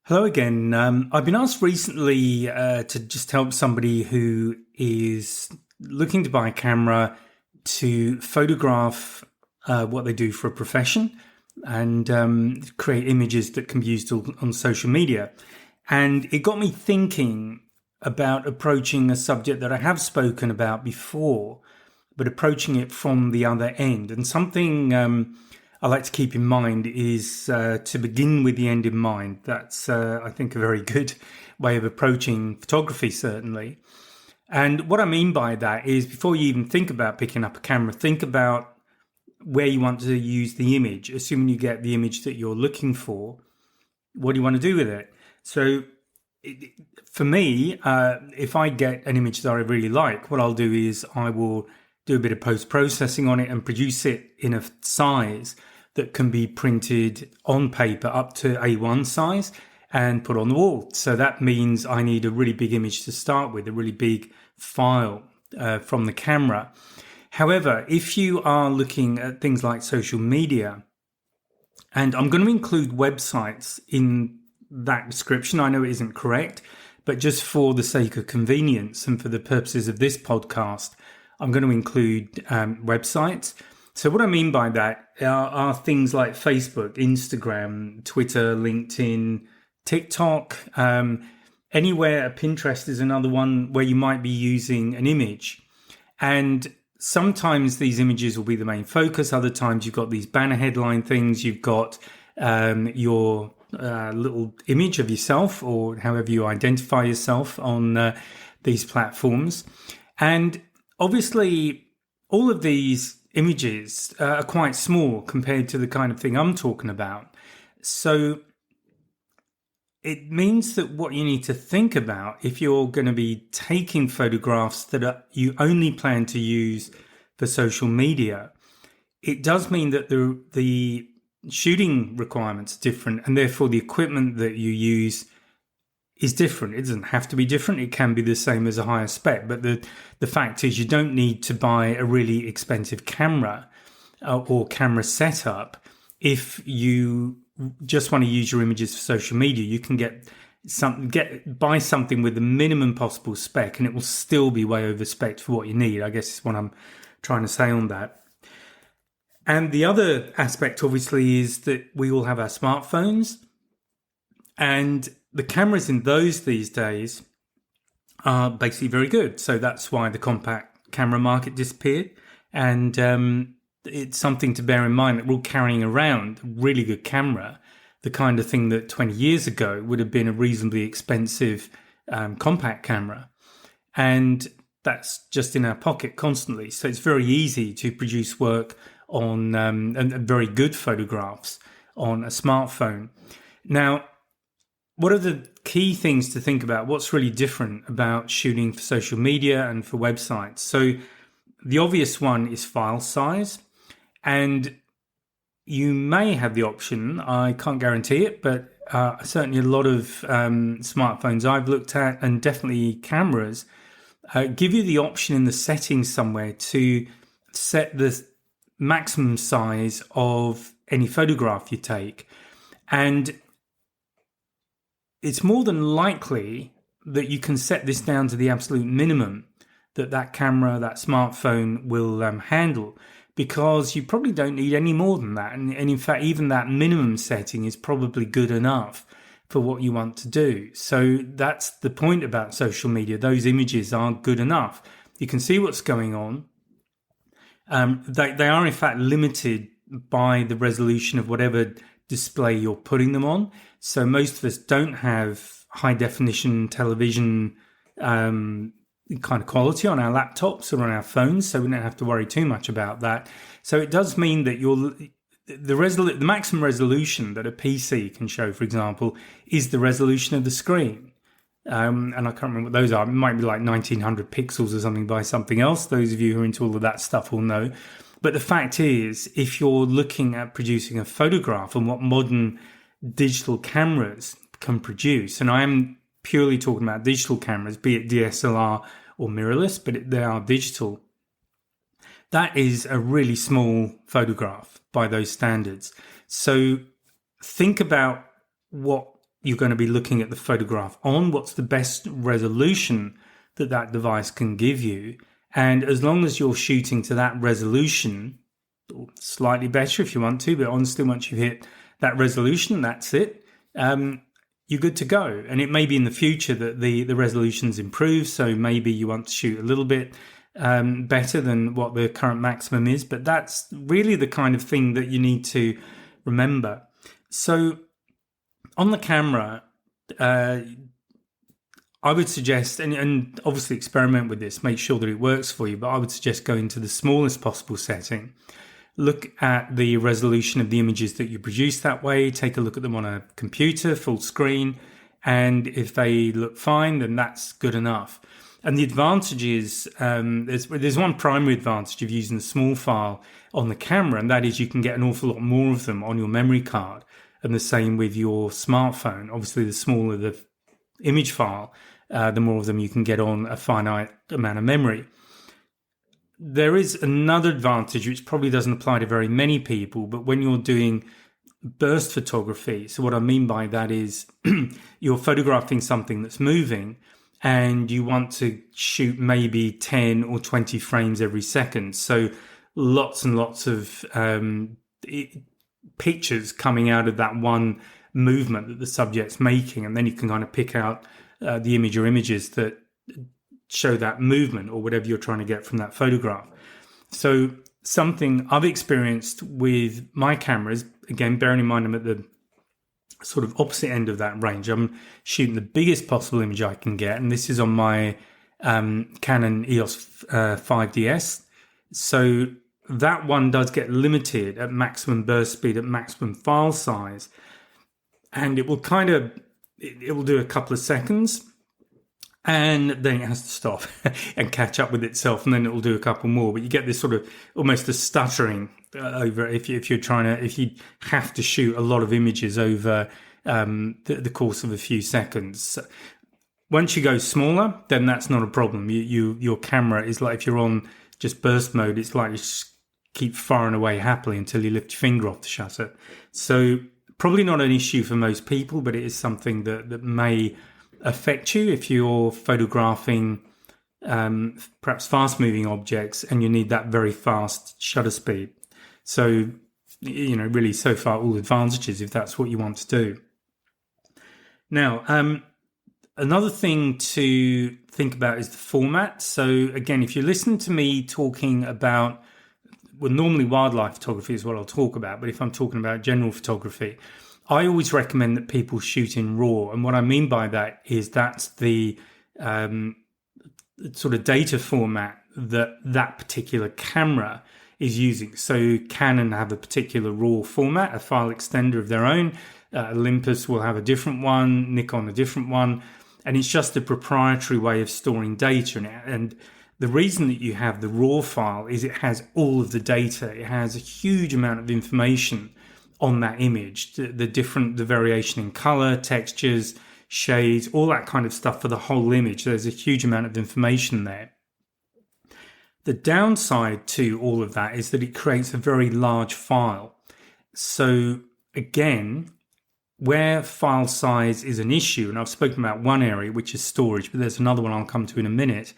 Hello again. I've been asked recently to just help somebody who is looking to buy a camera to photograph what they do for a profession and create images that can be used on social media. And it got me thinking about approaching a subject that I have spoken about before, but approaching it from the other end. And something I like to keep in mind is to begin with the end in mind. That's, I think, a very good way of approaching photography, certainly. And what I mean by that is before you even think about picking up a camera, think about where you want to use the image. Assuming you get the image that you're looking for, what do you want to do with it? So for me, if I get an image that I really like, what I'll do is I will do a bit of post-processing on it and produce it in a size that can be printed on paper up to A1 size and put on the wall. So that means I need a really big image to start with, a really big file from the camera. However, if you are looking at things like social media, and I'm going to include websites in that description. I know it isn't correct, but just for the sake of convenience and for the purposes of this podcast, I'm going to include websites. So what I mean by that are things like Facebook, Instagram, Twitter, LinkedIn, TikTok, anywhere. Pinterest is another one where you might be using an image. And sometimes these images will be the main focus. Other times you've got these banner headline things. You've got your little image of yourself or however you identify yourself on these platforms. And obviously, all of these images are quite small compared to the kind of thing I'm talking about. So it means that what you need to think about if you're going to be taking photographs that you only plan to use for social media, it does mean that the shooting requirements are different, and therefore the equipment that you use is different. It doesn't have to be different. It can be the same as a higher spec. But the fact is you don't need to buy a really expensive camera or camera setup. If you just want to use your images for social media, you can buy something with the minimum possible spec and it will still be way over spec for what you need. I guess is what I'm trying to say on that. And the other aspect, obviously, is that we all have our smartphones, and the cameras in those these days are basically very good. So that's why the compact camera market disappeared. And it's something to bear in mind that we're all carrying around a really good camera, the kind of thing that 20 years ago would have been a reasonably expensive compact camera. And that's just in our pocket constantly. So it's very easy to produce work on and very good photographs on a smartphone. Now, what are the key things to think about? What's really different about shooting for social media and for websites? So the obvious one is file size. And you may have the option, I can't guarantee it, but certainly a lot of smartphones I've looked at, and definitely cameras, give you the option in the settings somewhere to set the maximum size of any photograph you take. And it's more than likely that you can set this down to the absolute minimum that camera, that smartphone will handle, because you probably don't need any more than that. And in fact, even that minimum setting is probably good enough for what you want to do. So that's the point about social media. Those images are good enough. You can see what's going on. They are, in fact, limited by the resolution of whatever display you're putting them on. So most of us don't have high definition television kind of quality on our laptops or on our phones, so we don't have to worry too much about that. So it does mean that the maximum resolution that a PC can show, for example, is the resolution of the screen. And I can't remember what those are. It might be like 1900 pixels or something by something else. Those of you who are into all of that stuff will know. But the fact is, if you're looking at producing a photograph and what modern digital cameras can produce, and I am purely talking about digital cameras, be it DSLR or mirrorless, but they are digital, that is a really small photograph by those standards. So think about what you're going to be looking at the photograph on, what's the best resolution that device can give you. And as long as you're shooting to that resolution, or slightly better if you want to, but honestly, once you hit that resolution, that's it. You're good to go. And it may be in the future that the resolutions improve. So maybe you want to shoot a little bit better than what the current maximum is. But that's really the kind of thing that you need to remember. So on the camera, I would suggest, and obviously experiment with this, make sure that it works for you, but I would suggest going to the smallest possible setting. Look at the resolution of the images that you produce that way. Take a look at them on a computer, full screen. And if they look fine, then that's good enough. And the advantage is, there's one primary advantage of using a small file on the camera, and that is you can get an awful lot more of them on your memory card. And the same with your smartphone. Obviously, the smaller the image file, the more of them you can get on a finite amount of memory. There is another advantage which probably doesn't apply to very many people, but when you're doing burst photography, so what I mean by that is you're photographing something that's moving and you want to shoot maybe 10 or 20 frames every second. So lots and lots of pictures coming out of that one movement that the subject's making, and then you can kind of pick out the image or images that show that movement or whatever you're trying to get from that photograph. So something I've experienced with my cameras, again, bearing in mind I'm at the sort of opposite end of that range. I'm shooting the biggest possible image I can get, and this is on my Canon EOS 5DS. So that one does get limited at maximum burst speed, at maximum file size, and it will do a couple of seconds, and then it has to stop and catch up with itself, and then it will do a couple more. But you get this sort of almost a stuttering over if you have to shoot a lot of images over the course of a few seconds. Once you go smaller, then that's not a problem. Your camera is like, if you're on just burst mode, it's like you just keep firing away happily until you lift your finger off the shutter. So probably not an issue for most people, but it is something that may affect you if you're photographing perhaps fast-moving objects and you need that very fast shutter speed. So, really so far all advantages if that's what you want to do. Now, another thing to think about is the format. So again, if you listen to me talking about, well, normally wildlife photography is what I'll talk about, but if I'm talking about general photography, I always recommend that people shoot in RAW. And what I mean by that is that's the sort of data format that particular camera is using. So Canon have a particular RAW format, a file extender of their own. Olympus will have a different one, Nikon a different one. And it's just a proprietary way of storing data in it. And the reason that you have the RAW file is it has all of the data. It has a huge amount of information on that image, the variation in color, textures, shades, all that kind of stuff for the whole image. There's a huge amount of information there. The downside to all of that is that it creates a very large file. So again, where file size is an issue, and I've spoken about one area, which is storage, but there's another one I'll come to in a minute.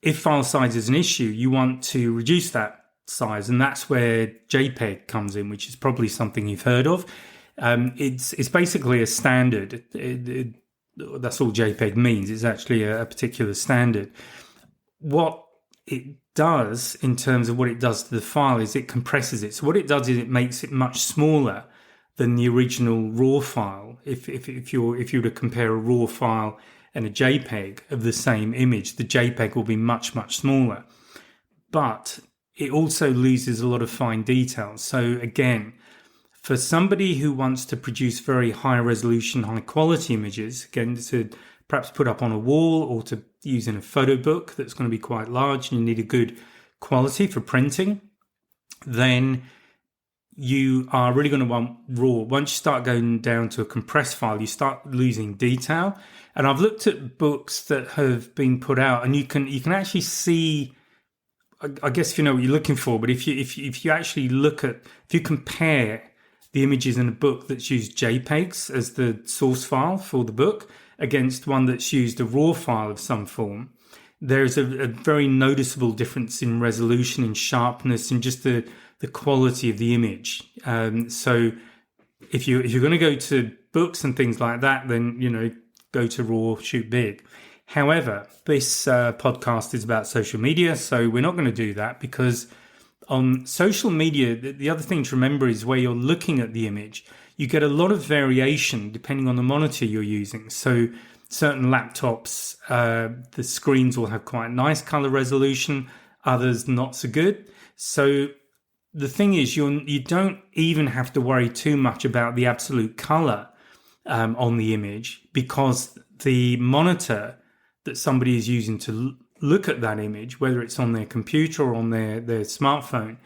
If file size is an issue, you want to reduce that size, and that's where JPEG comes in, which is probably something you've heard of. It's basically a standard. That's all JPEG means. It's actually a particular standard. What it does in terms of what it does to the file is it compresses it. So what it does is it makes it much smaller than the original RAW file. If you were to compare a RAW file and a JPEG of the same image, the JPEG will be much, much smaller. But it also loses a lot of fine details. So again, for somebody who wants to produce very high resolution, high quality images, again, to perhaps put up on a wall or to use in a photo book that's going to be quite large and you need a good quality for printing, then you are really going to want RAW. Once you start going down to a compressed file, you start losing detail. And I've looked at books that have been put out, and you can actually see, I guess if you know what you're looking for, but if you actually if you compare the images in a book that's used JPEGs as the source file for the book against one that's used a RAW file of some form, there's a very noticeable difference in resolution, in sharpness, and just the quality of the image. So if you're going to go to books and things like that, then, go to RAW, shoot big. However, this podcast is about social media, so we're not going to do that, because on social media, the other thing to remember is where you're looking at the image, you get a lot of variation depending on the monitor you're using. So certain laptops, the screens will have quite nice color resolution, others not so good. So the thing is, you don't even have to worry too much about the absolute color on the image, because the monitor that somebody is using to look at that image, whether it's on their computer or on their smartphone,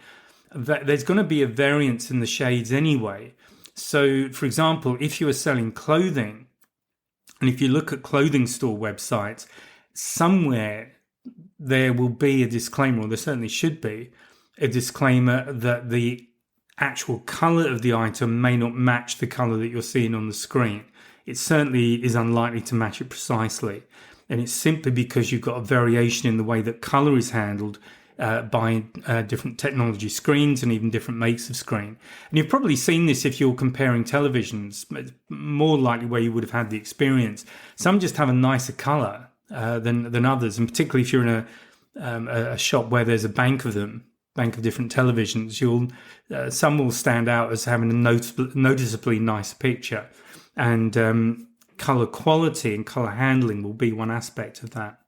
there's going to be a variance in the shades anyway. So, for example, if you are selling clothing, and if you look at clothing store websites, somewhere there will be a disclaimer, or there certainly should be a disclaimer, that the actual color of the item may not match the color that you're seeing on the screen. It certainly is unlikely to match it precisely. And it's simply because you've got a variation in the way that color is handled by different technology screens and even different makes of screen. And you've probably seen this if you're comparing televisions, more likely where you would have had the experience. Some just have a nicer color than others, and particularly if you're in a shop where there's a bank of different televisions, some will stand out as having a noticeably nicer picture, and color quality and color handling will be one aspect of that.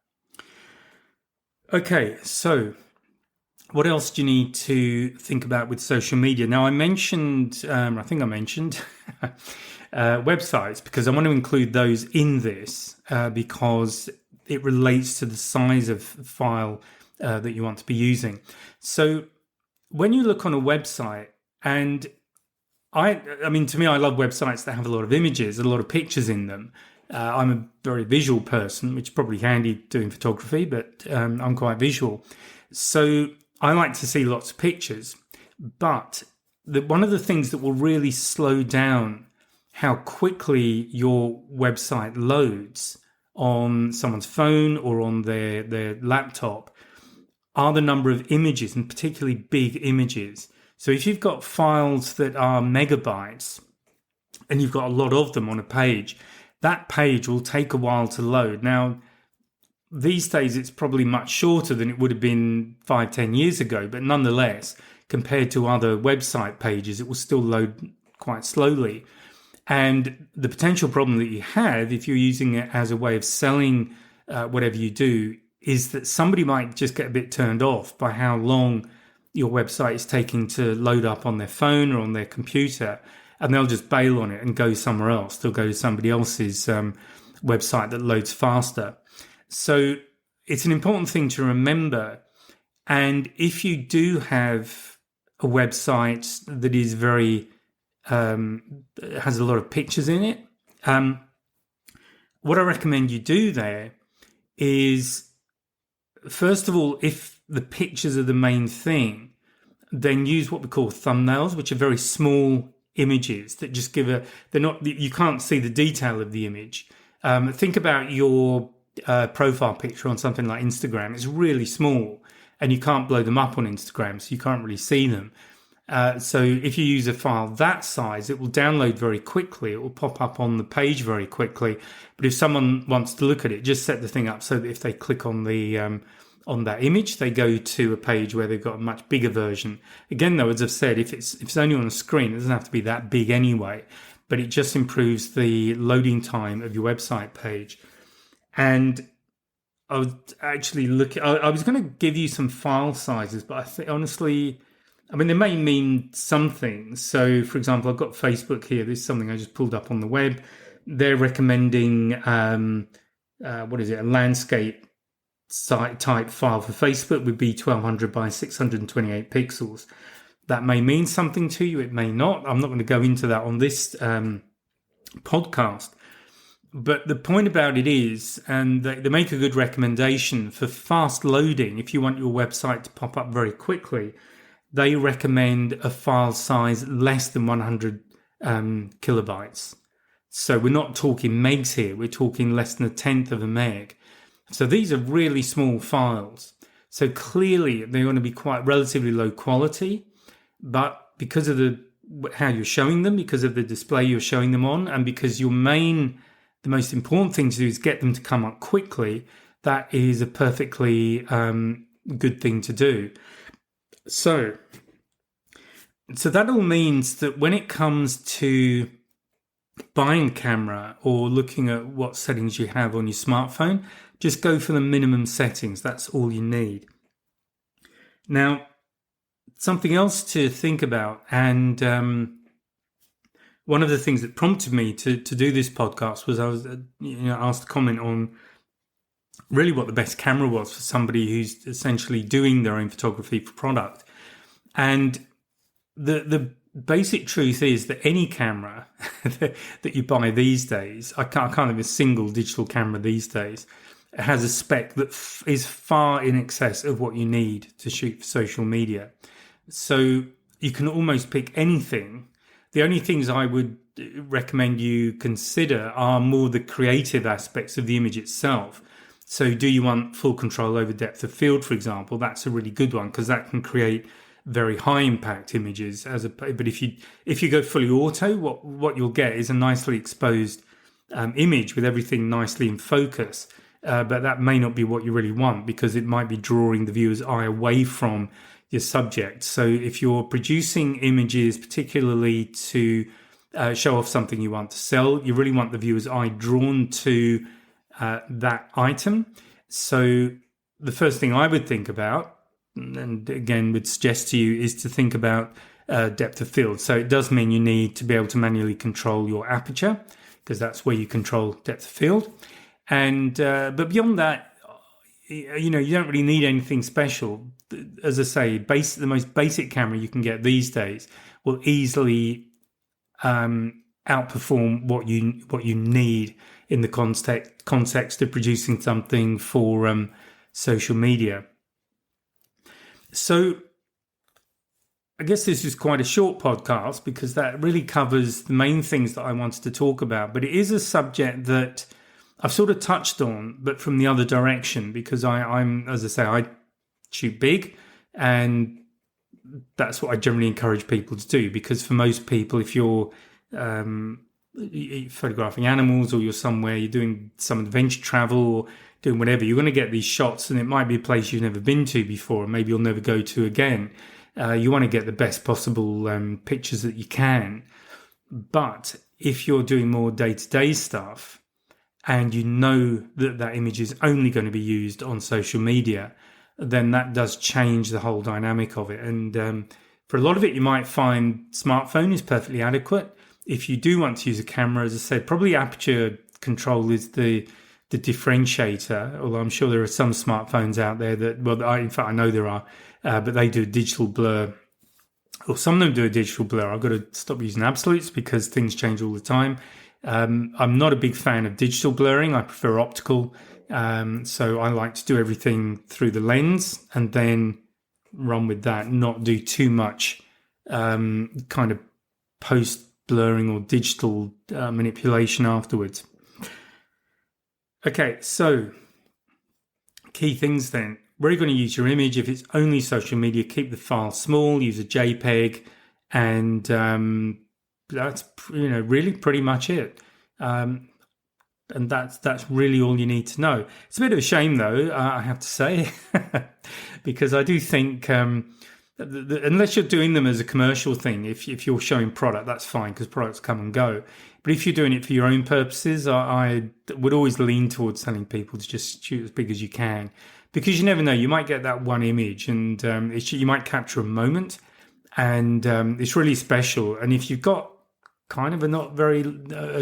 Okay, so what else do you need to think about with social media? Now, I mentioned websites, because I want to include those in this because it relates to the size of file that you want to be using. So when you look on a website, and I mean, to me, I love websites that have a lot of images, a lot of pictures in them. I'm a very visual person, which is probably handy doing photography, but I'm quite visual. So I like to see lots of pictures. But one of the things that will really slow down how quickly your website loads on someone's phone or on their laptop are the number of images, and particularly big images. So if you've got files that are megabytes and you've got a lot of them on a page, that page will take a while to load. Now, these days it's probably much shorter than it would have been 5-10 years ago, but nonetheless, compared to other website pages, it will still load quite slowly. And the potential problem that you have if you're using it as a way of selling whatever you do is that somebody might just get a bit turned off by how long your website is taking to load up on their phone or on their computer, and they'll just bail on it and go somewhere else. They'll go to somebody else's website that loads faster. So it's an important thing to remember. And if you do have a website that is very has a lot of pictures in it, what I recommend you do there is, first of all, if the pictures are the main thing, then use what we call thumbnails, which are very small images that just you can't see the detail of the image. Think about your profile picture on something like Instagram. It's really small and you can't blow them up on Instagram, so you can't really see them. So if you use a file that size, it will download very quickly. It will pop up on the page very quickly. But if someone wants to look at it, just set the thing up so that if they click on on that image, they go to a page where they've got a much bigger version. Again, though, as I've said, if it's only on a screen, it doesn't have to be that big anyway, but it just improves the loading time of your website page. And I was actually I was going to give you some file sizes, but I think honestly, I mean, they may mean some things. So, for example, I've got Facebook here. This is something I just pulled up on the web. They're recommending, a landscape type file for Facebook would be 1200 by 628 pixels. That may mean something to you. It may not. I'm not going to go into that on this podcast. But the point about it is, and they make a good recommendation for fast loading, if you want your website to pop up very quickly, they recommend a file size less than 100 kilobytes. So we're not talking megs here. We're talking less than a tenth of a meg. So these are really small files. So clearly they're going to be quite relatively low quality, but because of how you're showing them, because of the display you're showing them on, and because the most important thing to do is get them to come up quickly, that is a perfectly good thing to do. So that all means that when it comes to buying a camera or looking at what settings you have on your smartphone, just go for the minimum settings. That's all you need. Now, something else to think about, and one of the things that prompted me to do this podcast was I was asked to comment on really what the best camera was for somebody who's essentially doing their own photography for product. And the basic truth is that any camera that you buy these days, I can't have a single digital camera these days, has a spec that is far in excess of what you need to shoot for social media. So you can almost pick anything. The only things I would recommend you consider are more the creative aspects of the image itself. So do you want full control over depth of field, for example? That's a really good one because that can create very high impact images. But if you go fully auto, what you'll get is a nicely exposed image with everything nicely in focus. But that may not be what you really want because it might be drawing the viewer's eye away from your subject. So if you're producing images particularly to show off something you want to sell, you really want the viewer's eye drawn to that item. So the first thing I would think about, and again would suggest to you, is to think about depth of field. So it does mean you need to be able to manually control your aperture because that's where you control depth of field. And but beyond that, you don't really need anything special. As I say, the most basic camera you can get these days will easily outperform what you need in the context of producing something for social media. So I guess this is quite a short podcast because that really covers the main things that I wanted to talk about. But it is a subject that I've sort of touched on, but from the other direction, because I'm, as I say, I shoot big, and that's what I generally encourage people to do. Because for most people, if you're photographing animals or you're somewhere, you're doing some adventure travel or doing whatever, you're going to get these shots, and it might be a place you've never been to before, and maybe you'll never go to again. You want to get the best possible pictures that you can. But if you're doing more day-to-day stuff, and you know that image is only going to be used on social media, then that does change the whole dynamic of it. And for a lot of it, you might find smartphone is perfectly adequate. If you do want to use a camera, as I said, probably aperture control is the differentiator, although I'm sure there are some smartphones out there that, in fact, I know there are, but they do a digital blur, or some of them do a digital blur. I've got to stop using absolutes because things change all the time. I'm not a big fan of digital blurring. I prefer optical. So I like to do everything through the lens and then run with that, not do too much kind of post blurring or digital manipulation afterwards. Okay, so key things then. Where are you going to use your image? If it's only social media, keep the file small, use a JPEG, and that's really pretty much it. And that's really all you need to know. It's a bit of a shame, though, I have to say, because I do think unless you're doing them as a commercial thing, if you're showing product, that's fine because products come and go. But if you're doing it for your own purposes, I would always lean towards telling people to just shoot as big as you can, because you never know. You might get that one image, and you might capture a moment, and it's really special. And if you've got kind of a not very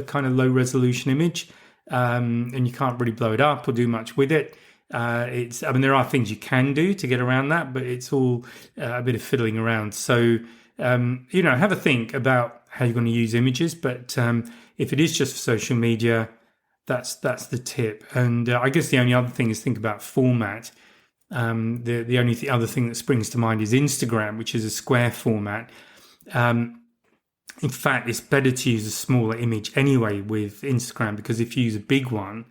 kind of low resolution image, and you can't really blow it up or do much with it, there are things you can do to get around that, but it's all a bit of fiddling around. So have a think about how you're going to use images, but if it is just for social media, that's the tip. And I guess the only other thing is think about format. The only other thing that springs to mind is Instagram, which is a square format. In fact, it's better to use a smaller image anyway with Instagram, because if you use a big one,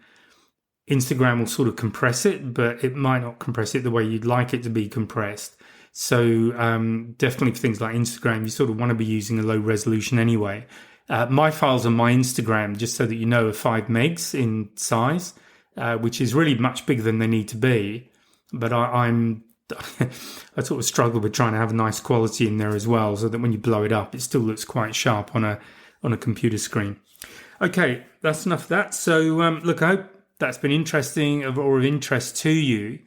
Instagram will sort of compress it, but it might not compress it the way you'd like it to be compressed. So definitely for things like Instagram, you sort of want to be using a low resolution anyway. My files on my Instagram, just so that you know, are 5 megs in size, which is really much bigger than they need to be. But I'm I sort of struggle with trying to have a nice quality in there as well, so that when you blow it up, it still looks quite sharp on a computer screen. Okay, that's enough of that. So look, I hope that's been interesting or of interest to you,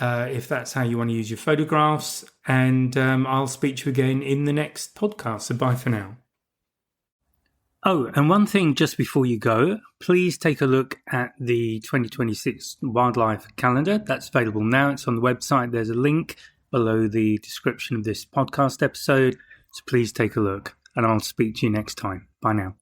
if that's how you want to use your photographs. And I'll speak to you again in the next podcast. So bye for now. Oh, and one thing just before you go, please take a look at the 2026 wildlife calendar. That's available now. It's on the website. There's a link below the description of this podcast episode. So please take a look, and I'll speak to you next time. Bye now.